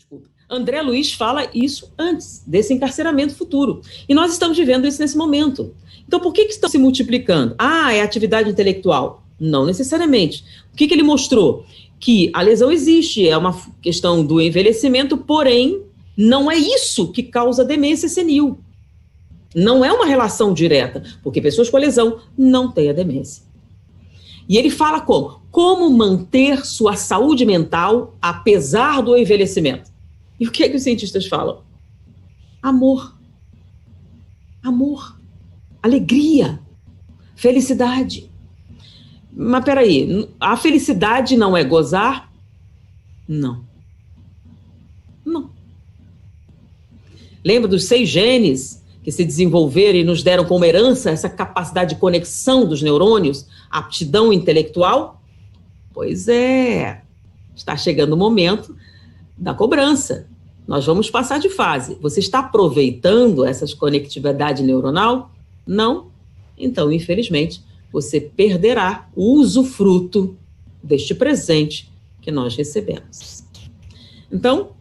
desculpe. André Luiz fala isso antes desse encarceramento futuro. E nós estamos vivendo isso nesse momento. Então, por que estão se multiplicando? É atividade intelectual? Não necessariamente. O que ele mostrou? Que a lesão existe, é uma questão do envelhecimento, porém, não é isso que causa demência senil. Não é uma relação direta, porque pessoas com lesão não têm a demência. E ele fala como manter sua saúde mental apesar do envelhecimento. E o que os cientistas falam? Amor. Amor. Alegria. Felicidade. Mas peraí, a felicidade não é gozar? Não. Não. Lembra dos 6 genes que se desenvolveram e nos deram como herança essa capacidade de conexão dos neurônios, aptidão intelectual? Pois é, está chegando o momento da cobrança. Nós vamos passar de fase. Você está aproveitando essa conectividade neuronal? Não? Então, infelizmente, você perderá o usufruto deste presente que nós recebemos. Então,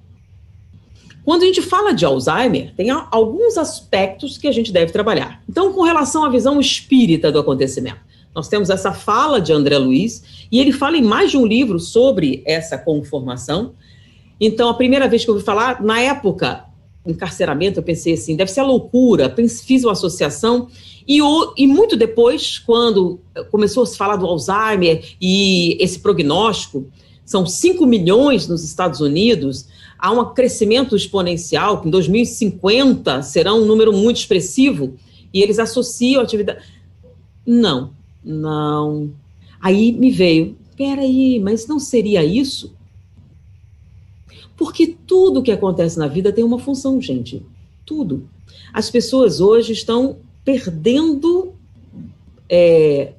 quando a gente fala de Alzheimer, tem alguns aspectos que a gente deve trabalhar. Então, com relação à visão espírita do acontecimento, nós temos essa fala de André Luiz, e ele fala em mais de um livro sobre essa conformação. Então, a primeira vez que eu ouvi falar, na época, encarceramento, eu pensei assim, deve ser a loucura, fiz uma associação, e muito depois, quando começou a se falar do Alzheimer e esse prognóstico, são 5 milhões nos Estados Unidos, há um crescimento exponencial, que em 2050 será um número muito expressivo, e eles associam a atividade... Não. Aí me veio, peraí, mas não seria isso? Porque tudo que acontece na vida tem uma função, gente. Tudo. As pessoas hoje estão perdendo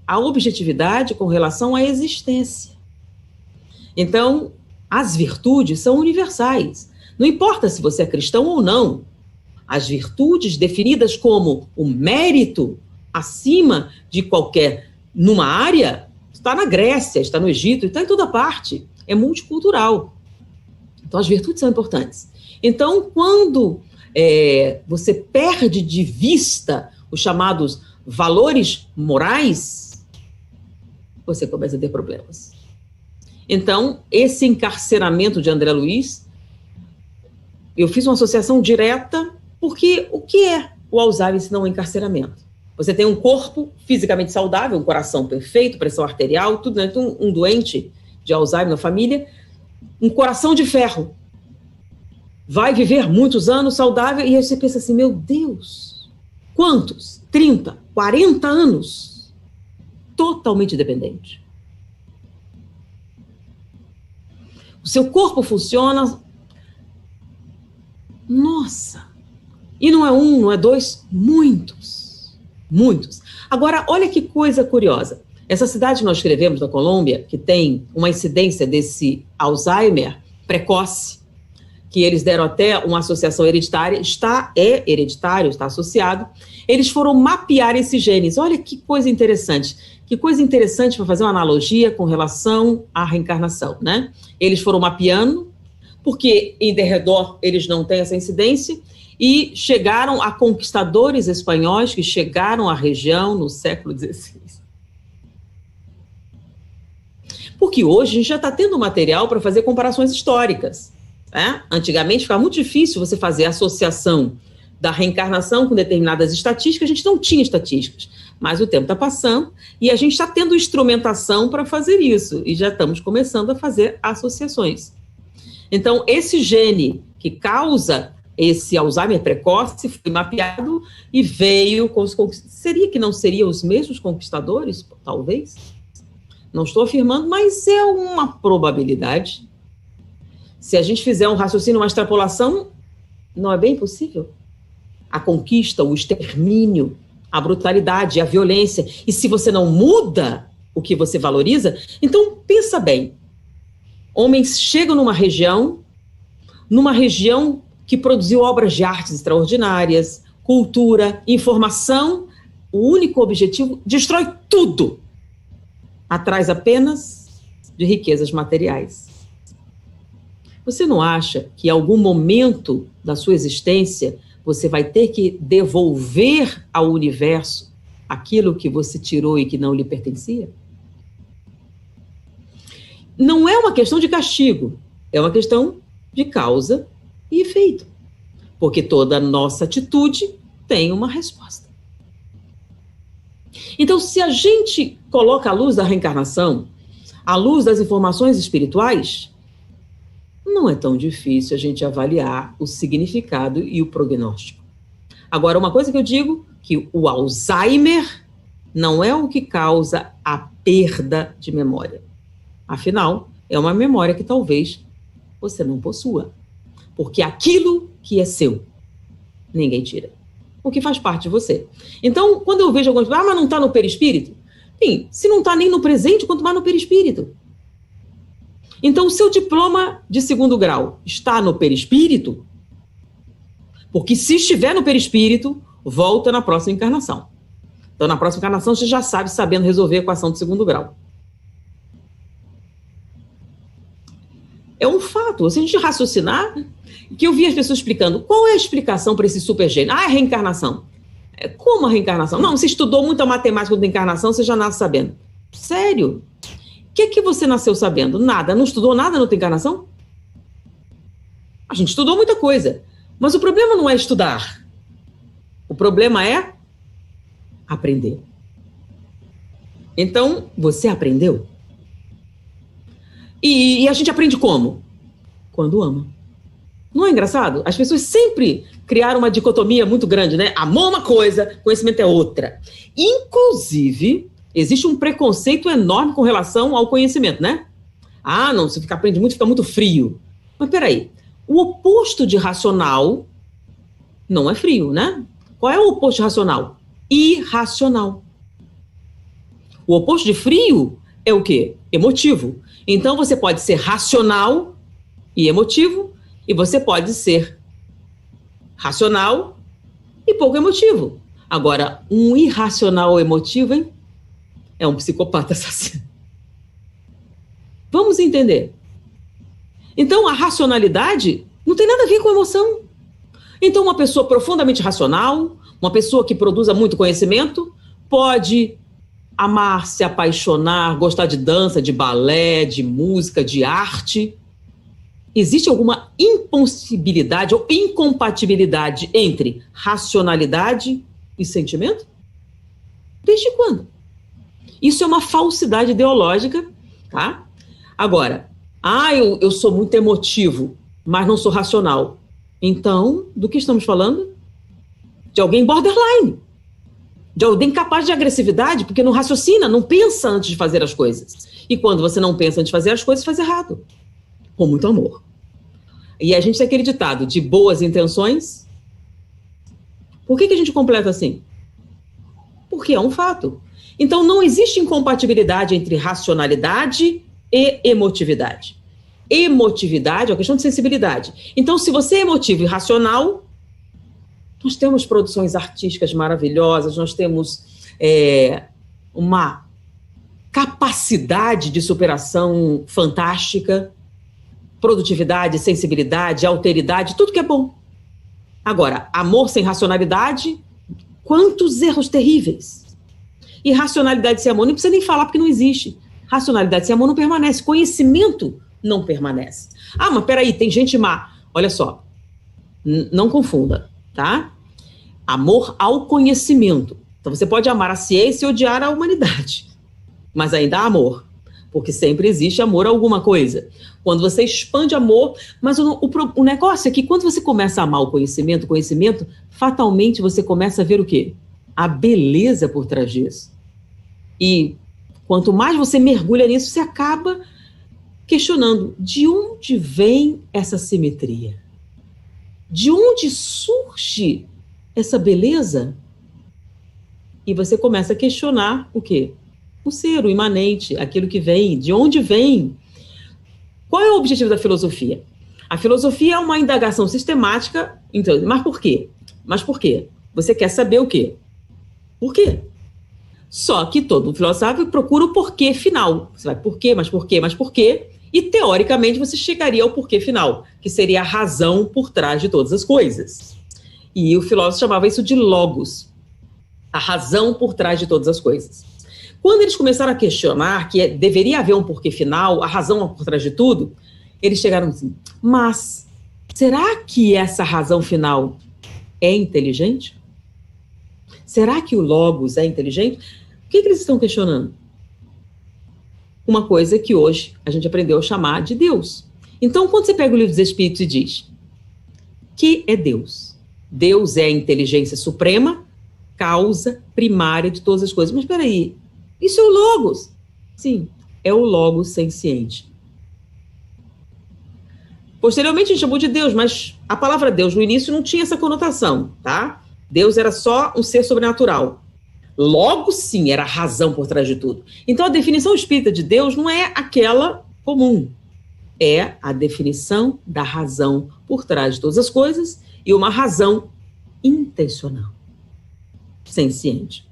a objetividade com relação à existência. Então, as virtudes são universais. Não importa se você é cristão ou não. As virtudes definidas como o mérito acima de qualquer, numa área, está na Grécia, está no Egito, está em toda parte. É multicultural. Então, as virtudes são importantes. Então, quando você perde de vista os chamados valores morais, você começa a ter problemas. Então, esse encarceramento de André Luiz, eu fiz uma associação direta, porque o que é o Alzheimer se não um encarceramento? Você tem um corpo fisicamente saudável, um coração perfeito, pressão arterial, tudo, né? Então, um doente de Alzheimer na família, um coração de ferro, vai viver muitos anos saudável, e aí você pensa assim, meu Deus, quantos? 30, 40 anos, totalmente dependente. O seu corpo funciona, nossa, e não é um, não é dois, muitos. Agora, olha que coisa curiosa. Essa cidade que nós escrevemos na Colômbia, que tem uma incidência desse Alzheimer precoce, que eles deram até uma associação hereditária, é hereditário, está associado, eles foram mapear esses genes. Olha que coisa interessante. Que coisa interessante para fazer uma analogia com relação à reencarnação, né? Eles foram mapeando, porque em derredor eles não têm essa incidência, e chegaram a conquistadores espanhóis que chegaram à região no século XVI. Porque hoje a gente já está tendo material para fazer comparações históricas. Né? Antigamente ficava muito difícil você fazer associação da reencarnação com determinadas estatísticas, a gente não tinha estatísticas, mas o tempo está passando e a gente está tendo instrumentação para fazer isso, e já estamos começando a fazer associações. Então, esse gene que causa esse Alzheimer precoce foi mapeado e veio com os conquistadores. Seria que não seriam os mesmos conquistadores? Talvez. Não estou afirmando, mas é uma probabilidade. Se a gente fizer um raciocínio, uma extrapolação, não é bem possível? A conquista, o extermínio, a brutalidade, a violência. E se você não muda o que você valoriza, então pensa bem. Homens chegam numa região que produziu obras de artes extraordinárias, cultura, informação, o único objetivo, destrói tudo, atrás apenas de riquezas materiais. Você não acha que em algum momento da sua existência você vai ter que devolver ao universo aquilo que você tirou e que não lhe pertencia? Não é uma questão de castigo, é uma questão de causa e efeito. Porque toda nossa atitude tem uma resposta. Então, se a gente coloca a luz da reencarnação, a luz das informações espirituais, não é tão difícil a gente avaliar o significado e o prognóstico. Agora, uma coisa que eu digo, que o Alzheimer não é o que causa a perda de memória. Afinal, é uma memória que talvez você não possua. Porque aquilo que é seu, ninguém tira. O que faz parte de você. Então, quando eu vejo algumas pessoas, mas não está no perispírito? Sim, se não está nem no presente, quanto mais no perispírito. Então, o seu diploma de 2º grau está no perispírito? Porque se estiver no perispírito, volta na próxima encarnação. Então, na próxima encarnação, você já sabe, sabendo resolver a equação de 2º grau. É um fato. Se a gente raciocinar, que eu vi as pessoas explicando, qual é a explicação para esse supergênio? Ah, é reencarnação. Como a reencarnação? Não, você estudou muita matemática da encarnação, você já nasce sabendo. Sério? O que você nasceu sabendo? Nada. Não estudou nada na tua encarnação? A gente estudou muita coisa. Mas o problema não é estudar. O problema é aprender. Então, você aprendeu? E a gente aprende como? Quando ama. Não é engraçado? As pessoas sempre criaram uma dicotomia muito grande, né? Amor é uma coisa, conhecimento é outra. Inclusive, existe um preconceito enorme com relação ao conhecimento, né? Ah, não, se aprende muito, fica muito frio. Mas peraí, o oposto de racional não é frio, né? Qual é o oposto de racional? Irracional. O oposto de frio é o quê? Emotivo. Então, você pode ser racional e emotivo, e você pode ser racional e pouco emotivo. Agora, um irracional emotivo, hein? É um psicopata assassino. Vamos entender. Então, a racionalidade não tem nada a ver com emoção. Então, uma pessoa profundamente racional, uma pessoa que produza muito conhecimento, pode amar, se apaixonar, gostar de dança, de balé, de música, de arte. Existe alguma impossibilidade ou incompatibilidade entre racionalidade e sentimento? Desde quando? Isso é uma falsidade ideológica, tá? Agora, eu sou muito emotivo, mas não sou racional. Então, do que estamos falando? De alguém borderline. De alguém capaz de agressividade, porque não raciocina, não pensa antes de fazer as coisas. E quando você não pensa antes de fazer as coisas, faz errado. Com muito amor. E a gente tem aquele ditado, de boas intenções. Por que a gente completa assim? Porque é um fato. Então, não existe incompatibilidade entre racionalidade e emotividade. Emotividade é uma questão de sensibilidade. Então, se você é emotivo e racional, nós temos produções artísticas maravilhosas, nós temos uma capacidade de superação fantástica, produtividade, sensibilidade, alteridade, tudo que é bom. Agora, amor sem racionalidade, quantos erros terríveis. E racionalidade sem amor, não precisa nem falar porque não existe. Racionalidade sem amor não permanece, conhecimento não permanece. Ah, mas peraí, tem gente má. Olha só, não confunda, tá? Amor ao conhecimento. Então você pode amar a ciência e odiar a humanidade, mas ainda há amor, porque sempre existe amor a alguma coisa. Quando você expande amor, mas o negócio é que quando você começa a amar o conhecimento, fatalmente você começa a ver o quê? A beleza por trás disso. E quanto mais você mergulha nisso, você acaba questionando de onde vem essa simetria? De onde surge essa beleza? E você começa a questionar o quê? O ser, o imanente, aquilo que vem, de onde vem? Qual é o objetivo da filosofia? A filosofia é uma indagação sistemática, então, mas por quê? Mas por quê? Você quer saber o quê? Por quê? Só que todo filósofo procura o porquê final. Você vai por quê, mas por quê, mas por quê? E, teoricamente, você chegaria ao porquê final, que seria a razão por trás de todas as coisas. E o filósofo chamava isso de logos, a razão por trás de todas as coisas. Quando eles começaram a questionar que deveria haver um porquê final, a razão por trás de tudo, eles chegaram assim, mas será que essa razão final é inteligente? Será que o logos é inteligente? O que eles estão questionando? Uma coisa que hoje a gente aprendeu a chamar de Deus. Então, quando você pega o livro dos Espíritos e diz que é Deus, Deus é a inteligência suprema, causa primária de todas as coisas. Mas espera aí, isso é o logos? Sim, é o logos senciente. Posteriormente a gente chamou de Deus, mas a palavra Deus no início não tinha essa conotação, tá? Deus era só um ser sobrenatural. Logo, sim, era a razão por trás de tudo. Então, a definição espírita de Deus não é aquela comum. É a definição da razão por trás de todas as coisas e uma razão intencional, senciente.